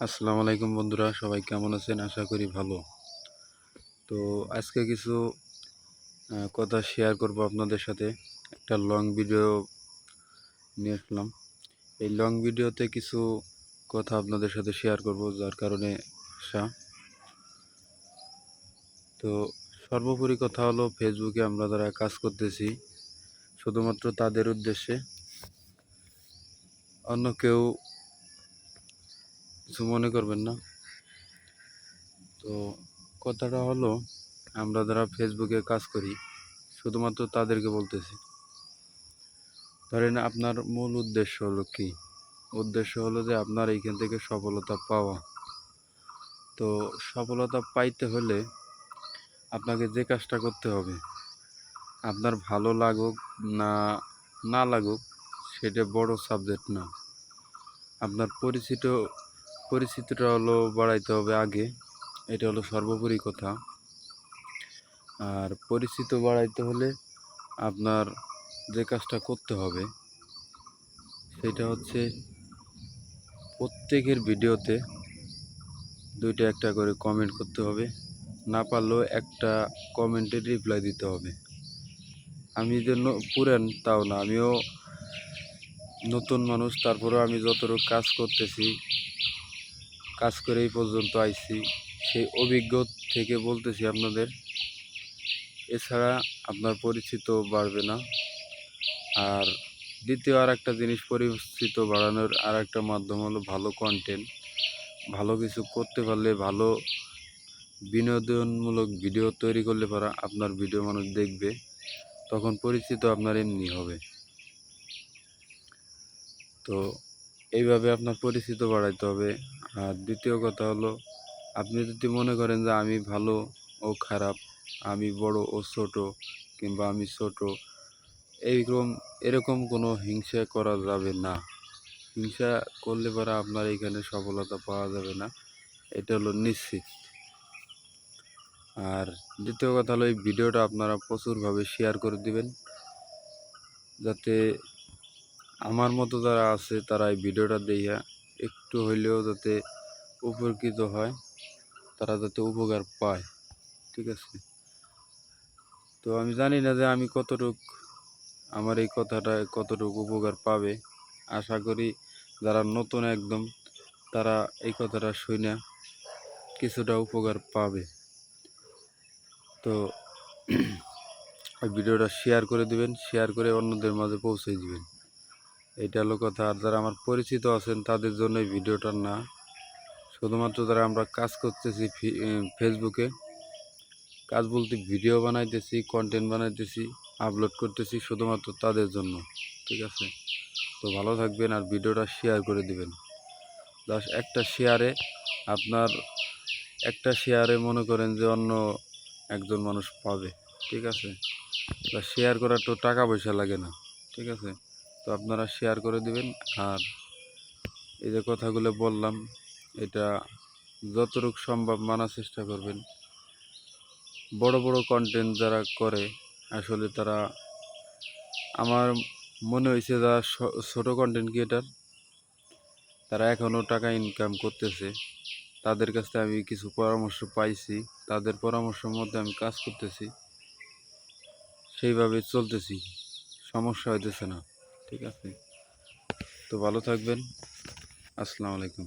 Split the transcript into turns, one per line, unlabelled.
আসসালামু আলাইকুম বন্ধুরা, সবাই কেমন আছেন? আশা করি ভালো। তো আজকে কিছু কথা শেয়ার করব আপনাদের সাথে। একটা লং ভিডিও নিয়ে আসলাম। এই লং ভিডিওতে কিছু কথা আপনাদের সাথে শেয়ার করব, যার কারণে আসা। তো সর্বোপরি কথা হলো, ফেসবুকে আমরা যারা কাজ করতেছি শুধুমাত্র তাদের উদ্দেশ্যে, অন্য কেউ কিছু মনে করবেন না। তো কথাটা হলো, আমরা যারা ফেসবুকে কাজ করি শুধুমাত্র তাদেরকে বলতেছি। ধরেন আপনার মূল উদ্দেশ্য হলো কি? উদ্দেশ্য হলো যে আপনার এইখান থেকে সফলতা পাওয়া। তো সফলতা পাইতে হলে আপনাকে যে কাজটা করতে হবে, আপনার ভালো লাগুক না না লাগুক সেটা বড় সাবজেক্ট না। আপনার পরিচিতিটা হলো বাড়াইতে হবে আগে, এটা হলো সর্বোপরি কথা। আর পরিচিত বাড়াইতে হলে আপনার যে কাজটা করতে হবে সেটা হচ্ছে প্রত্যেকের ভিডিওতে দুইটা একটা করে কমেন্ট করতে হবে, না পারলেও একটা কমেন্টের রিপ্লাই দিতে হবে। আমি যে পুরান তাও না, আমিও নতুন মানুষ, তারপরেও আমি যতটুকু কাজ করতেছি, কাজ করে এই পর্যন্ত আইছি, সেই অভিজ্ঞ থেকে বলতেছি আপনাদের। এছাড়া আপনার পরিচিত বাড়বে না। আর দ্বিতীয় আর একটা জিনিস, পরিচিত বাড়ানোর আর একটা মাধ্যম হলো ভালো কন্টেন্ট। ভালো কিছু করতে পারলে, ভালো বিনোদনমূলক ভিডিও তৈরি করলে পারা আপনার ভিডিও মানুষ দেখবে, তখন পরিচিত আপনার এমনি হবে। তো এইভাবে আপনার পরিচিত বাড়াইতে হবে। আর দ্বিতীয় কথা হলো, আপনি যদি মনে করেন যে আমি ভালো ও খারাপ, আমি বড় ও ছোট, কিংবা আমি ছোট, এরকম কোনো হিংসা করা যাবে না। হিংসা করলে পরে আপনার এখানে সফলতা পাওয়া যাবে না, এটা হলো নিশ্চিত। আর দ্বিতীয় কথা হলো, এই ভিডিওটা আপনারা প্রচুরভাবে শেয়ার করে দিবেন, যাতে আমার মতো যারা আছে তারা এই ভিডিওটা দেইয়া একটু হইলেও যাতে উপকৃত হয়, তারা যাতে উপকার পায়। ঠিক আছে? তো আমি জানি না যে আমি আমার এই কথাটা কতটুকু উপকার পাবে। আশা করি যারা নতুন একদম, তারা এই কথাটা শুনে কিছুটা উপকার পাবে। তো ওই ভিডিওটা শেয়ার করে দিবেন, শেয়ার করে অন্যদের মাঝে পৌঁছে দিবেন, এইটা হলো কথা। আর যারা আমার পরিচিত আছেন তাদের জন্য এই ভিডিওটা না, শুধুমাত্র যারা আমরা কাজ করতেছি ফেসবুকে, কাজ বলতে ভিডিও বানাইতেছি, কন্টেন্ট বানাইতেছি, আপলোড করতেছি, শুধুমাত্র তাদের জন্য। ঠিক আছে? তো ভালো থাকবেন, আর ভিডিওটা শেয়ার করে দিবেন। জাস্ট একটা শেয়ারে মনে করেন যে অন্য একজন মানুষ পাবে। ঠিক আছে? তা শেয়ার করার তো টাকা পয়সা লাগে না। ঠিক আছে? তো আপনারা শেয়ার করে দিবেন। আর এই যে কথাগুলো বললাম, এটা যতটুকু সম্ভব মানার চেষ্টা করবেন। বড় বড় কন্টেন্ট যারা করে, আসলে তারা, আমার মনে হয়েছে যারা ছোট কন্টেন্ট ক্রিয়েটার, তারা এখনও টাকা ইনকাম করতেছে। তাদের কাছ থেকে আমি কিছু পরামর্শ পাইছি, তাদের পরামর্শের মধ্যে আমি কাজ করতেছি, সেইভাবে চলতেছি, সমস্যা হইতেছে না। ঠিক আছে? তো ভালো থাকবেন। আসসালামু আলাইকুম।